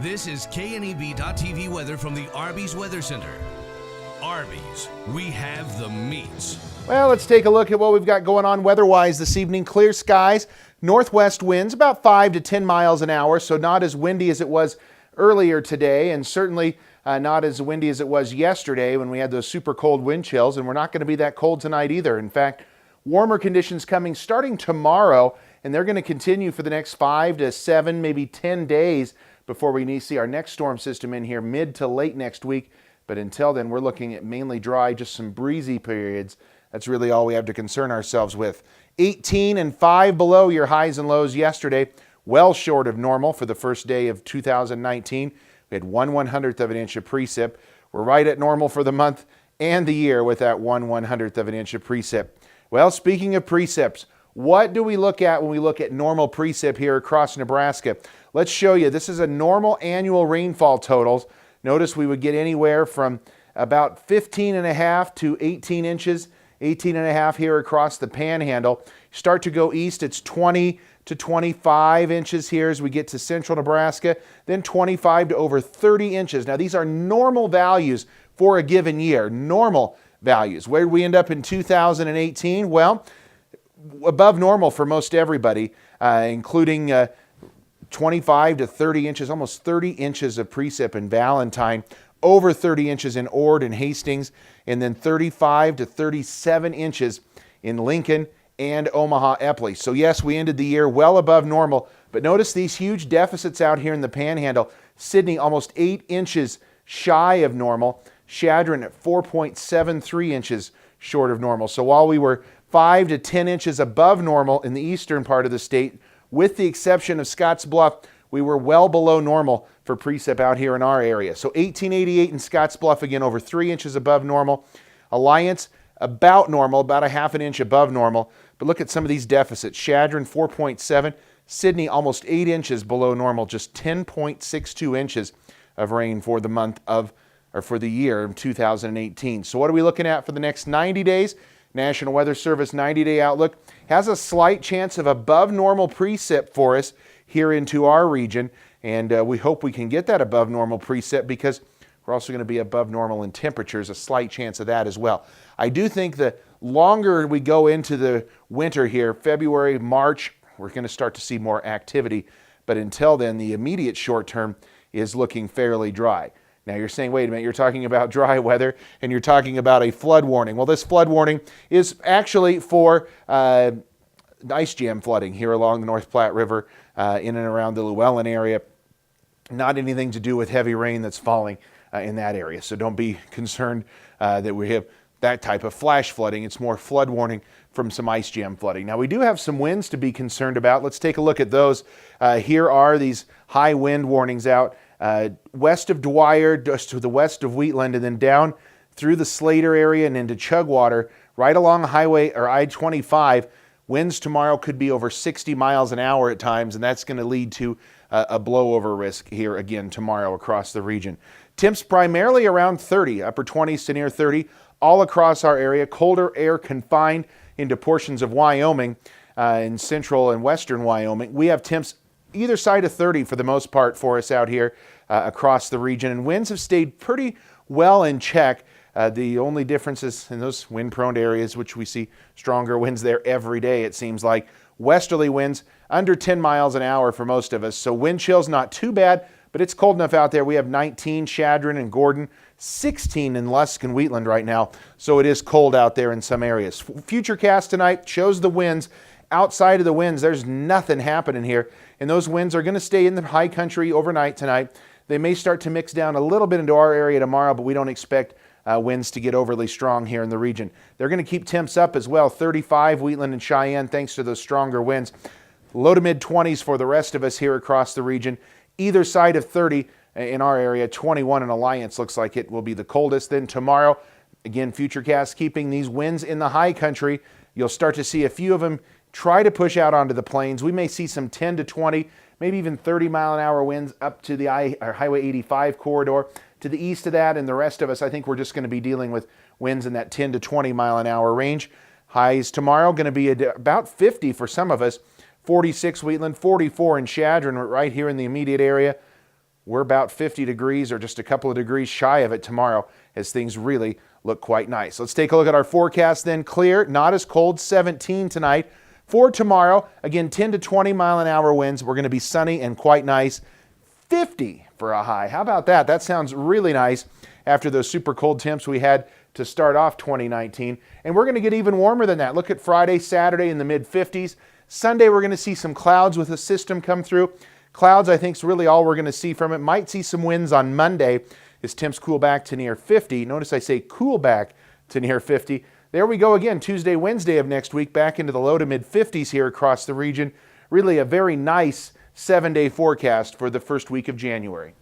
This is KNEB.TV weather from the Arby's Weather Center. Arby's, we have the meats. Well, let's take a look at what we've got going on weather-wise this evening. Clear skies, northwest winds about 5 to 10 miles an hour, so not as windy as it was earlier today, and certainly not as windy as it was yesterday when we had those super cold wind chills, and we're not going to be that cold tonight either. In fact, warmer conditions coming starting tomorrow, and they're going to continue for the next 5 to 7, maybe 10 days before we see our next storm system in here mid to late next week. But until then, we're looking at mainly dry, just some breezy periods. That's really all we have to concern ourselves with. 18 and 5 below your highs and lows yesterday, well short of normal for the first day of 2019. We had 1/100th of an inch of precip. We're right at normal for the month and the year with that 1/100th of an inch of precip. Well, speaking of precips, what do we look at when we look at normal precip here across Nebraska? Let's show you. This is a normal annual rainfall totals. Notice we would get anywhere from about 15 and a half to 18 inches, 18 and a half here across the panhandle. Start to go east, it's 20 to 25 inches here as we get to central Nebraska, then 25 to over 30 inches. Now these are normal values for a given year, normal values. Where did we end up in 2018? Well, above normal for most everybody, including 25 to 30 inches, almost 30 inches of precip in Valentine, over 30 inches in Ord and Hastings, and then 35 to 37 inches in Lincoln and Omaha Epley. So yes, we ended the year well above normal, but notice these huge deficits out here in the Panhandle. Sidney almost 8 inches shy of normal. Chadron at 4.73 inches short of normal. So while we were 5 to 10 inches above normal in the eastern part of the state, with the exception of Scotts Bluff, we were well below normal for precip out here in our area. So 1888 in Scotts Bluff, again, over 3 inches above normal. Alliance, about normal, about a half an inch above normal. But look at some of these deficits. Chadron, 4.7. Sidney, almost 8 inches below normal, just 10.62 inches of rain for the month of, or for the year of 2018. So what are we looking at for the next 90 days? National Weather Service 90-day outlook has a slight chance of above normal precip for us here into our region, and we hope we can get that above normal precip because we're also going to be above normal in temperatures, a slight chance of that as well. I do think the longer we go into the winter here, February, March, we're going to start to see more activity, but until then, the immediate short term is looking fairly dry. Now you're saying, wait a minute, you're talking about dry weather and you're talking about a flood warning. Well, this flood warning is actually for ice jam flooding here along the North Platte River in and around the Llewellyn area. Not anything to do with heavy rain that's falling in that area. So don't be concerned that we have that type of flash flooding. It's more flood warning from some ice jam flooding. Now we do have some winds to be concerned about. Let's take a look at those. Here are these high wind warnings out. West of Dwyer, just to the west of Wheatland, and then down through the Slater area and into Chugwater, right along highway or I-25. Winds tomorrow could be over 60 miles an hour at times, and that's going to lead to a blowover risk here again tomorrow across the region. Temps primarily around 30, upper 20s to near 30, all across our area. Colder air confined into portions of Wyoming, in central and western Wyoming. We have temps either side of 30 for the most part for us out here across the region, and winds have stayed pretty well in check. The only differences in those wind-prone areas, which we see stronger winds there every day, it seems like. Westerly winds under 10 miles an hour for most of us, so wind chill's not too bad, but it's cold enough out there. We have 19 Chadron and Gordon, 16 in Lusk and Wheatland right now, so it is cold out there in some areas. Futurecast tonight shows the winds. Outside of the winds, there's nothing happening here, and those winds are going to stay in the high country overnight tonight. They may start to mix down a little bit into our area tomorrow, but we don't expect winds to get overly strong here in the region. They're going to keep temps up as well, 35 Wheatland and Cheyenne thanks to those stronger winds. Low to mid 20s for the rest of us here across the region. Either side of 30 in our area, 21 in Alliance looks like it will be the coldest. Then tomorrow, again, Futurecast keeping these winds in the high country. You'll start to see a few of them try to push out onto the plains. We may see some 10 to 20, maybe even 30 mile an hour winds up to the Highway 85 corridor. To the east of that, and the rest of us, I think we're just going to be dealing with winds in that 10 to 20 mile an hour range. Highs tomorrow going to be about 50 for some of us. 46 Wheatland, 44 in Chadron, right here in the immediate area. we're about 50 degrees or just a couple of degrees shy of it tomorrow as things really look quite nice. Let's take a look at our forecast then. Clear, not as cold, 17 tonight. For tomorrow, again, 10 to 20 mile an hour winds. We're going to be sunny and quite nice. 50 for a high. How about that? That sounds really nice after those super cold temps we had to start off 2019. And we're going to get even warmer than that. Look at Friday, Saturday in the mid-50s. Sunday, we're going to see some clouds with a system come through. Clouds, I think, is really all we're going to see from it. Might see some winds on Monday as temps cool back to near 50. Notice I say cool back to near 50. There we go again, Tuesday, Wednesday of next week, back into the low to mid-50s here across the region. Really a very nice 7-day forecast for the first week of January.